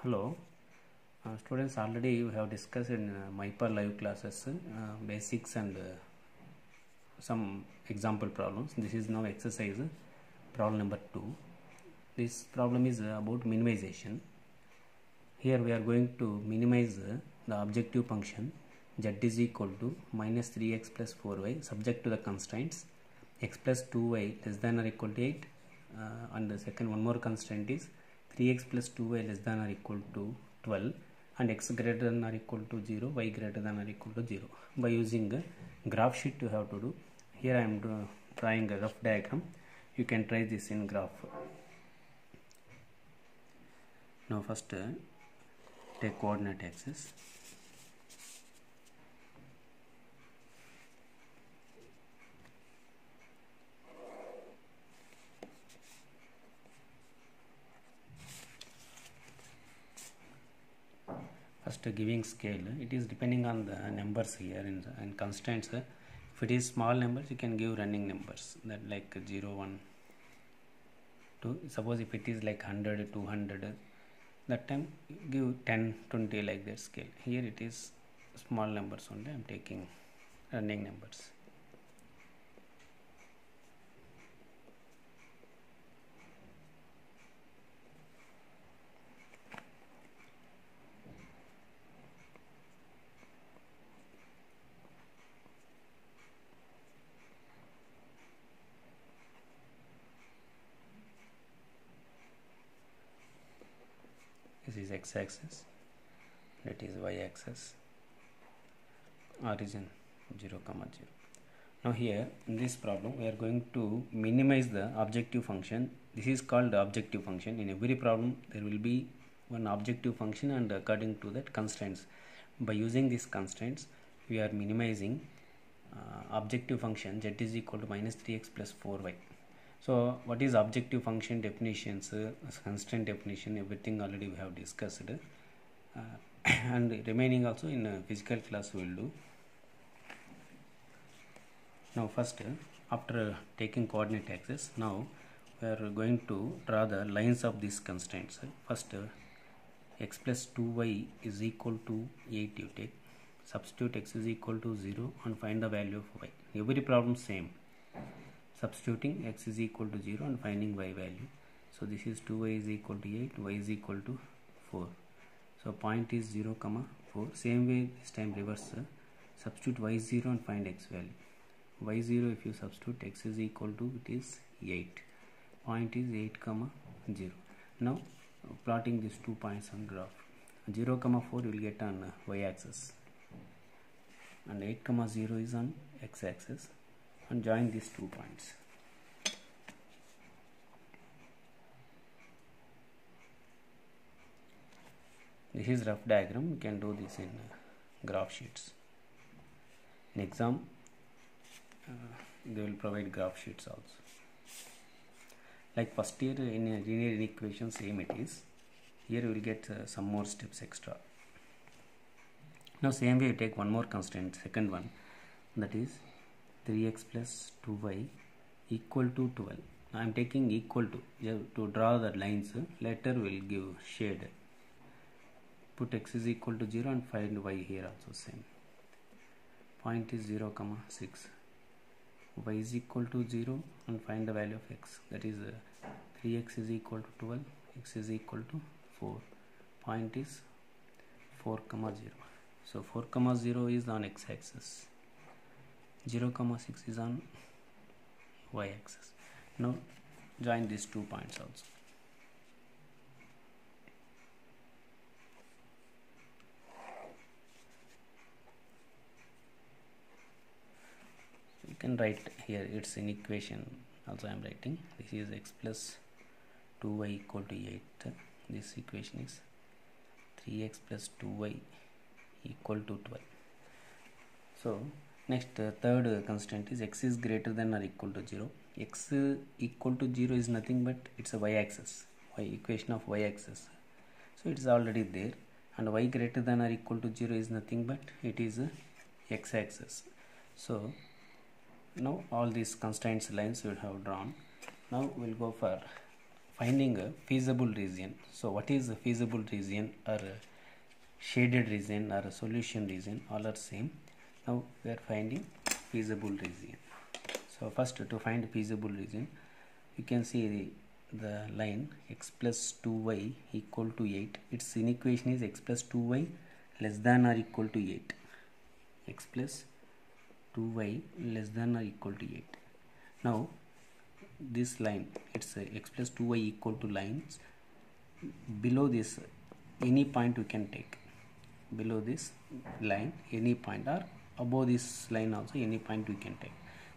Hello, students. Already we have discussed in MyPar live classes basics and some example problems. This is now exercise problem number 2. This problem is about minimization. Here we are going to minimize the objective function z is equal to minus 3x plus 4y subject to the constraints x plus 2y less than or equal to 8 and the second one more constraint is 3x plus 2y less than or equal to 12 and x greater than or equal to 0, y greater than or equal to 0. By using a graph sheet you have to do. Here I am drawing a rough diagram. You can try this in graph. Now first take coordinate axis. First giving scale, it is depending on the numbers here and constraints. If it is small numbers you can give running numbers, that like 0, 1, 2. Suppose if it is like 100, 200, that time give 10, 20 like that scale. Here it is small numbers only, I am taking running numbers. This is x-axis, that is y-axis, origin 0, 0. Now here in this problem we are going to minimize the objective function. This is called the objective function. In every problem there will be one objective function and according to that constraints. By using these constraints we are minimizing objective function z is equal to minus 3x plus 4y. So what is objective function definitions, constraint definition, everything already we have discussed and remaining also in physical class we will do. Now first after taking coordinate axis, now we are going to draw the lines of these constraints. First x plus 2y is equal to 8 you take, substitute x is equal to 0 and find the value of y. Every problem same. Substituting x is equal to 0 and finding y value. So this is 2y is equal to 8, y is equal to 4. So point is 0, 4. Same way this time reverse. Substitute y 0 and find x value. Y 0 if you substitute, x is equal to, it is 8. Point is 8, 0. Now plotting these 2 points on graph. 0, 4 you will get on y axis and 8, 0 is on x axis. And join these 2 points. This is rough diagram. You can do this in graph sheets. In exam, they will provide graph sheets also. Like first year in linear inequation, same it is. Here you will get some more steps extra. Now same way you take one more constraint, second one, that is 3x plus 2y equal to 12. I am taking equal to. You have to draw the lines. Later we will give shade. Put x is equal to 0 and find y here also same. Point is 0, 6. Y is equal to 0 and find the value of x. That is 3x is equal to 12. X is equal to 4. Point is 4, 0. So 4, 0 is on x axis. 0, 6 is on y axis. Now join these 2 points also. You can write here, it's in equation also I am writing. This is x plus 2y equal to 8. This equation is 3x plus 2y equal to 12. So next third constraint is x is greater than or equal to 0. X equal to 0 is nothing but it's a y axis, equation of y axis. So it is already there, and y greater than or equal to 0 is nothing but it is a x axis. So now all these constraints lines we have drawn. Now we will go for finding a feasible region. So what is a feasible region or a shaded region or a solution region? All are same. Now we are finding feasible region. So first, to find feasible region, you can see the line x plus 2y equal to 8. Its inequation is x plus 2y less than or equal to 8. X plus 2y less than or equal to 8. Now this line, it's x plus 2y equal to lines. Below this, any point we can take. Below this line, any point, or above this line also any point we can take.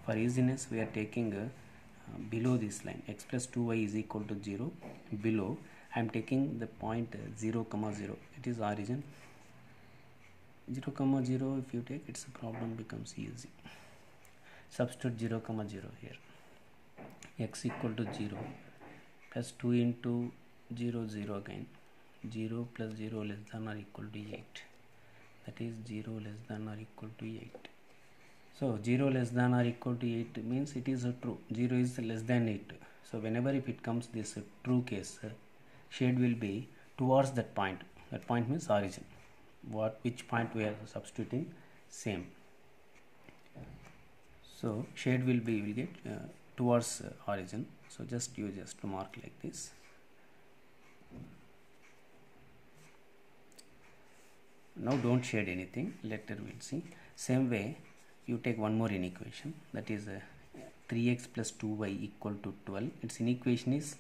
For easiness, we are taking below this line, x plus 2y is equal to 0. Below, I am taking the point 0 comma 0. It is origin. 0 comma 0 if you take, its problem becomes easy. Substitute 0 comma 0 here. X equal to 0 plus 2 into 0 0 again. 0 plus 0 less than or equal to 8. That is 0 less than or equal to 8. So 0 less than or equal to 8 means it is a true. 0 is less than 8. So whenever if it comes this true case, shade will be towards that point. That point means origin. Which point we are substituting? Same. So shade will get towards origin. So just use to mark like this. Now don't shade anything. Later we'll see. Same way, you take one more inequation, that is 3x plus 2y equal to 12. Its inequation is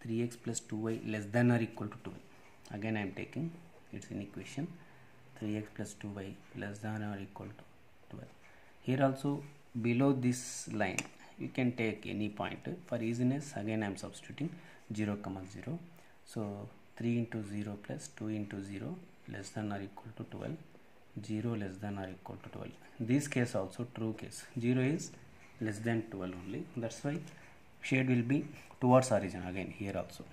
3x plus 2y less than or equal to 12. Again I am taking its inequation, 3x plus 2y less than or equal to 12. Here also below this line you can take any point. For easiness, again I am substituting 0 comma 0. So 3 into 0 plus 2 into 0 less than or equal to 12. 0 less than or equal to 12. This case also true case. 0 is less than 12 only. That's why shade will be towards origin again here also.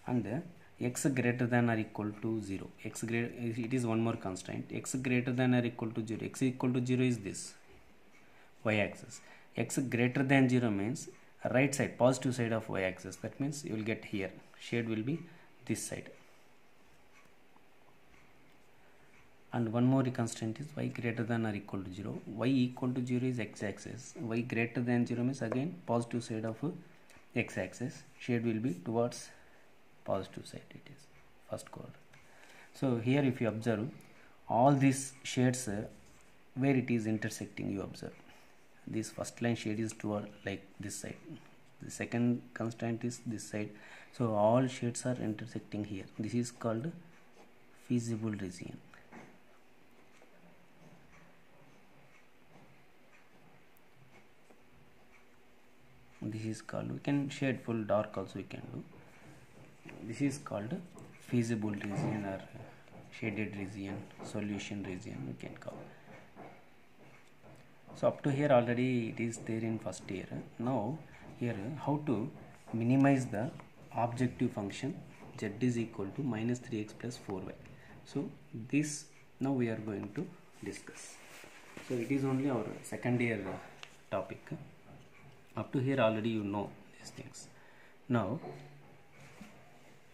And x greater than or equal to 0. It is one more constraint. X greater than or equal to 0. X equal to 0 is this y axis. X greater than 0 means right side, positive side of y axis. That means you will get here. Shade will be this side. And one more constraint is y greater than or equal to 0. Y equal to 0 is x axis. Y greater than 0 means again positive side of x axis. Shade will be towards positive side. It is first quadrant. So here if you observe all these shades where it is intersecting, you observe this first line shade is toward like this side. The second constraint is this side. So all shades are intersecting here. This is called feasible region. This is called, we can shade full dark also we can do. This is called feasible region or shaded region, solution region we can call. So up to here already it is there in first year. Now here how to minimize the objective function z is equal to minus 3x plus 4y. So this now we are going to discuss. So it is only our second year topic. Up to here already you know these things. Now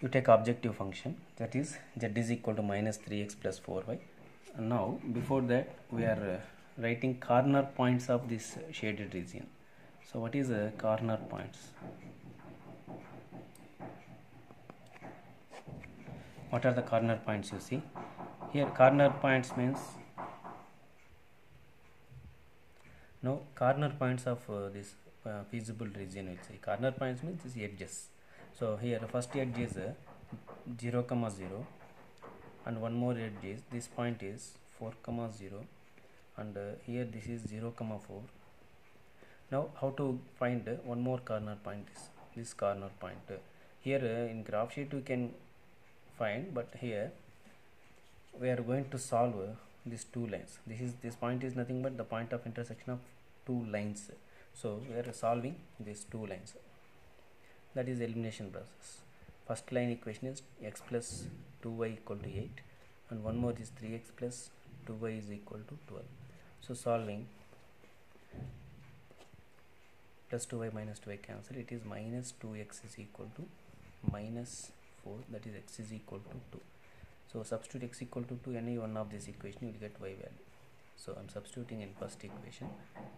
you take objective function, that is z is equal to minus 3x plus 4y. And now before that we are writing corner points of this shaded region. So what is corner points? What are the corner points you see? Here corner points means, no, corner points of this feasible region will say. Corner points means these edges. So here first edge is 0 comma 0 and one more edge is, this point is 4 comma 0 and here this is 0 comma 4. Now how to find one more corner point is this corner point. Here in graph sheet we can find, but here we are going to solve these two lines. This point is nothing but the point of intersection of two lines. So we are solving these two lines. That is elimination process. First line equation is x plus 2y equal to 8 and one more is 3x plus 2y is equal to 12. So solving plus 2y minus 2y cancel, it is minus 2x is equal to minus 4, that is x is equal to 2. So substitute x equal to 2, any one of this equation you will get y value. So I am substituting in first equation,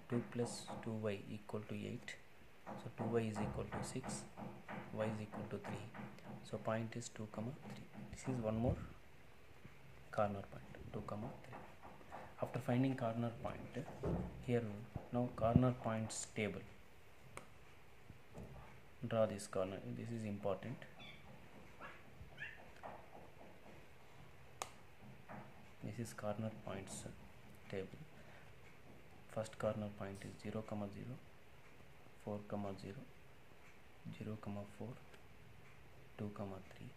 2 plus 2y equal to 8. So 2y is equal to 6, y is equal to 3. So point is 2 comma 3. This is one more corner point, 2 comma 3. After finding corner point, here now corner points table. Draw this corner, this is important. This is corner points table. First corner point is 0 comma 0, 4 comma 0, 0 comma 4, 2 comma 3.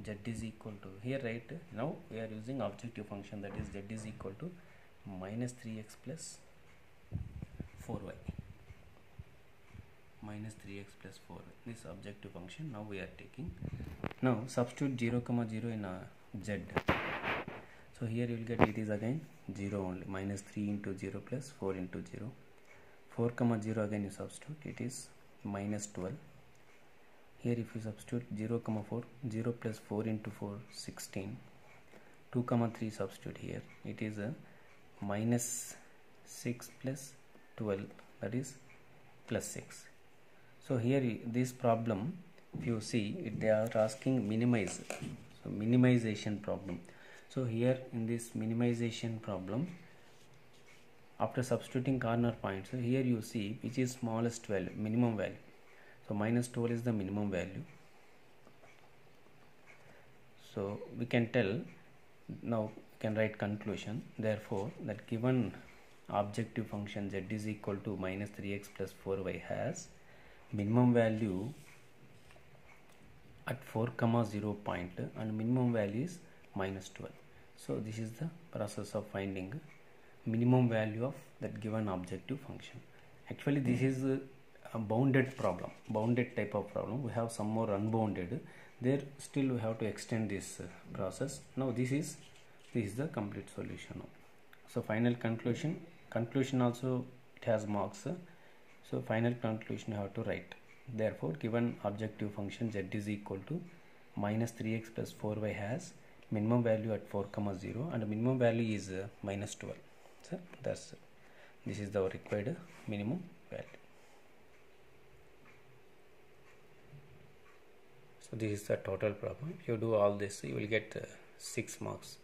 Z is equal to, here right now we are using objective function, that is z is equal to minus 3x plus 4y. Minus 3x plus 4y, this objective function now we are taking. Now substitute 0 comma 0 in a z. So here you will get, it is again 0 only, minus 3 into 0 plus 4 into 0. 4 comma 0 again you substitute, it is minus 12. Here if you substitute 0 comma 4, 0 plus 4 into 4, 16. 2 comma 3 substitute here, it is a minus 6 plus 12, that is plus 6. So here this problem, if you see, they are asking minimize, so minimization problem. So here in this minimization problem, after substituting corner points, so here you see which is smallest value, minimum value. So minus 12 is the minimum value. So we can tell, now we can write conclusion. Therefore, that given objective function z is equal to minus 3x plus 4y has minimum value at 4 comma 0 point and minimum value is minus 12. So this is the process of finding minimum value of that given objective function. Actually this is a bounded problem, bounded type of problem. We have some more unbounded, there still we have to extend this process. Now this is the complete solution. So final conclusion also it has marks. So final conclusion you have to write. Therefore given objective function z is equal to minus 3x plus 4y has minimum value at 4 comma 0 and minimum value is minus 12. So this is the required minimum value. So this is the total problem. If you do all this, you will get 6 marks.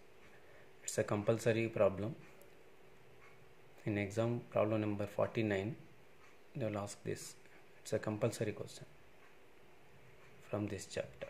It's a compulsory problem. In exam problem number 49, they will ask this. It's a compulsory question from this chapter.